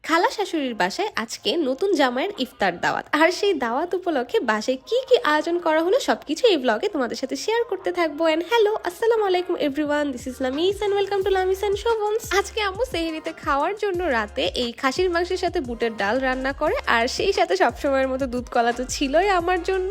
খালা শাশুড়ির বাসায় আজকে নতুন জামাইয়ের ইফতার দাওয়াত, আর সেই দাওয়াত উপলক্ষে বাসায় কি কি আয়োজন করা হলো সবকিছু এই ব্লগে তোমাদের সাথে শেয়ার করতে থাকবো। এন্ড হ্যালো, আসসালামু আলাইকুম everyone, this is Lamis and welcome to Lamis and Shovon's. আজকে আম্মু সেহরিতে খাওয়ার জন্য রাতে এই খাসির মাংসের সাথে বুটের ডাল রান্না করে, আর সেই সাথে সবসময়ের মতো দুধ কলা তো ছিলই আমার জন্য।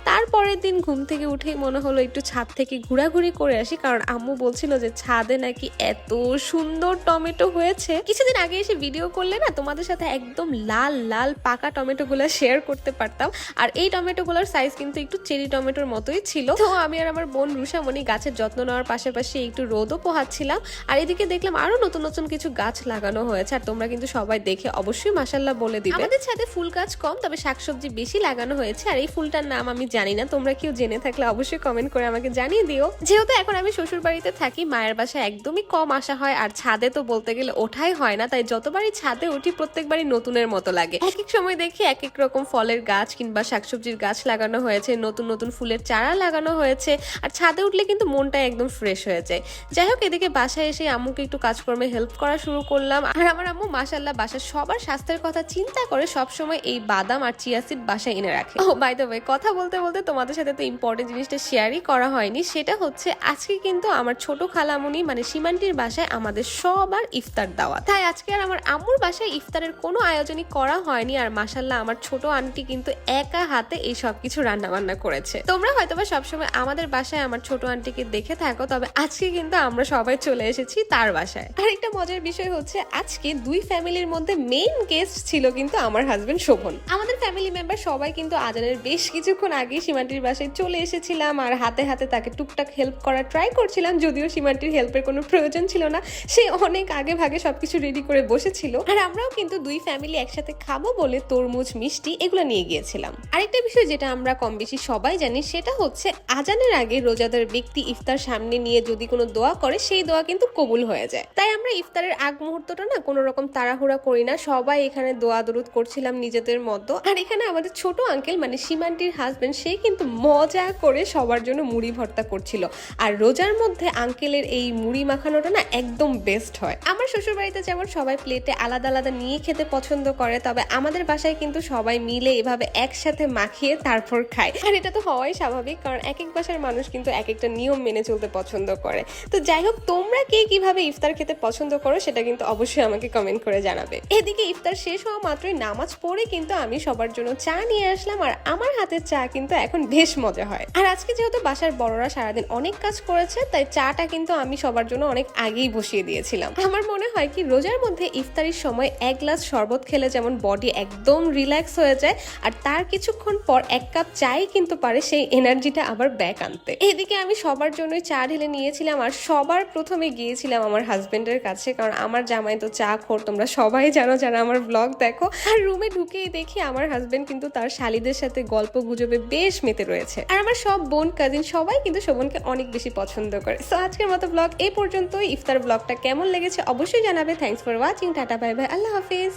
তারপরের দিন ঘুম থেকে উঠেই মনে হলো একটু ছাদ থেকে ঘোরাঘুরি করে আসি, কারণ আম্মু বলছিল যে ছাদে নাকি এত সুন্দর টমেটো হয়েছে। কিছুদিন আগে এসে ভিডিও করলে না তোমাদের সাথে একদম লাল লাল পাকা টমেটো গুলো শেয়ার করতে পারতাম। আর এই টমেটো গুলোর সাইজ কিন্তু একটু চেরি টমেটোর মতোই ছিল। তো আমি আর আমার বোন রুষামণি গাছের যত্ন নেওয়ার পাশাপাশি একটু রোদও পোহাচ্ছিলাম। আর এদিকে দেখলাম আরো নতুন নতুন কিছু গাছ লাগানো হয়েছে, আর তোমরা কিন্তু সবাই দেখে অবশ্যই মাশাআল্লাহ বলে দিবে। আমাদের ছাদে ফুল গাছ কম, তবে শাকসবজি বেশি লাগানো হয়েছে। আর এই ফুলটার নাম আমি জানি না, তোমরা কেউ জেনে থাকলে অবশ্যই কমেন্ট করে আমাকে জানিয়ে দিও। যেহেতু এখন আমি শ্বশুর বাড়িতে থাকি, মায়ের বাসায় একদমই কম আসা হয়, আর ছাদে তো বলতে গেলে ওঠাই হয় না, তাই যতবারই ছাদে উঠি প্রত্যেকবারই নতুনের মতো লাগে। এক এক সময় দেখি এক এক রকম ফলের গাছ কিংবা শাকসবজির গাছ লাগানো হয়েছে, নতুন নতুন ফুলের চারা লাগানো হয়েছে। আর ছাদে উঠলে কিন্তু মনটা একদম ফ্রেশ হয়ে যায়। যাই হোক, এদিকে বাসায় এসে আম্মুকে একটু কাজকর্মে হেল্প করা শুরু করলাম। আর আমার আম্মু মাশাআল্লাহ বাসার সবার স্বাস্থ্যের কথা চিন্তা করে সবসময় এই বাদাম আর চিয়া সিড বাসায় এনে রাখে। ও বাই দ্য ওয়ে, কথা বলতে বলতে তোমাদের সাথে তো ইম্পর্টেন্ট জিনিসটা শেয়ারই করা হয়নি, সেটা হচ্ছে আজকে কিন্তু আমার ছোট খালামুনি মানে সীমান্তির বাসায় আমাদের সবার ইফতার দাওয়াত। তাই আজকে আর আমার আম্মুর বাসায় ইফতারের কোনো আয়োজনই করা হয়নি। আর মাশাআল্লাহ আমার ছোট আন্টি কিন্তু একা হাতে এই সব কিছু রান্না বান্না করেছে। তোমরা হয়তোবা সবসময় আমাদের বাসায় আমার ছোট আন্টিকে দেখে থাকো, তবে আজকে কিন্তু আমরা সবাই চলে এসেছি তার বাসায়। আর একটা মজার বিষয় হচ্ছে আজকে দুই ফ্যামিলির মধ্যে মেইন গেস্ট ছিল কিন্তু আমার হাজবেন্ড শোভন। আমাদের ফ্যামিলি মেম্বার সবাই কিন্তু আজানের বেশ কিছুক্ষণ আগে সীমান্তির বাসায় চলে এসেছিলাম, আর হাতে হাতে তাকে টুকটাক হেল্প করার ট্রাই করছিলাম, যদিও সীমান্তির হেল্পের কোনো প্রয়োজন ছিল না, সে অনেক আগে ভাগে সবকিছু রেডি করে বসেছিল। আর আমরাও কিন্তু দুই ফ্যামিলি একসাথে খাবো বলে তরমুজ মিষ্টি এগুলো নিয়ে গিয়েছিলাম। আরেকটা বিষয় যেটা আমরা কম বেশি সবাই জানি, সেটা হচ্ছে আজানের আগে রোজাদার ব্যক্তি ইফতার সামনে নিয়ে যদি কোনো দোয়া করে, সেই দোয়া কিন্তু কবুল হয়ে যায়। তাই আমরা ইফতারের আগ মুহূর্তটা না কোনো রকম তাড়াহুড়া করি না, সবাই এখানে দোয়া দরুদ করছিলাম নিজেদের মতো। আর এখানে আমাদের ছোট আঙ্কেল মানে সীমান্তির হাজবেন্ড, সে কিন্তু মজা করে সবার জন্য মুড়ি ভর্তা করছিল। আর রোজার মধ্যে আঙ্কেলের এই মুড়ি মাখানোটা না একদম বেস্ট হয়। আমার শ্বশুর বাড়িতে যেমন সবাই প্লেটে আলাদা আলাদা নিয়ে খেতে পছন্দ করে, তবে আমাদের বাসায় কিন্তু সবাই মিলে এভাবে একসাথে মাখিয়ে তারপর খায়। আর এটা তো হওয়াই স্বাভাবিক, কারণ এক এক বাসার মানুষ কিন্তু এক একটা নিয়ম মেনে চলতে পছন্দ করে। তো যাই হোক, তোমরা কে কিভাবে ইফতার খেতে পছন্দ করো সেটা কিন্তু অবশ্যই আমাকে কমেন্ট করে জানাবে। এদিকে ইফতার শেষ হওয়া মাত্রই নামাজ পড়ে কিন্তু আমি সবার জন্য চা নিয়ে আসলাম, আর আমার হাতের চা কিন্তু এখন বেশ মজা হয়। আর আজকে যেহেতু বাসার বড়রা সারাদিন অনেক কাজ করেছে, তাই চাটা কিন্তু আমি সবার জন্য অনেক আগেই বসিয়ে দিয়েছিলাম। আমার মনে হয় কি রোজার মধ্যে ইফতারির সময় এক গ্লাস শরবত খেলে যেমন বডি একদম রিল্যাক্স হয়ে যায়, আর তার কিছুক্ষণ পর এক কাপ চাই কিন্তু পারে সেই এনার্জিটা আবার ব্যাক আনতে। এদিকে আমি সবার জন্যই চা ঢেলে নিয়েছিলাম, আর সবার প্রথমে গিয়েছিলাম আমার হাজবেন্ডের কাছে, কারণ আমার জামাই তো চা খোর, তোমরা সবাই জানো যারা আমার ব্লগ দেখো। আর রুমে ঢুকেই দেখি আমার হাজবেন্ড কিন্তু তার শালিদের সাথে গল্প গুজবে বেশ মেতে রয়েছে। আর আমার সব বোন কাজিন সবাই কিন্তু শোভনকে অনেক বেশি পছন্দ করে। সো আজকের মতো ব্লগ এই পর্যন্তই। ইফতার ব্লগটা কেমন লেগেছে অবশ্যই জানাবে। Thanks for watching, tata bye bye, Allah Hafiz.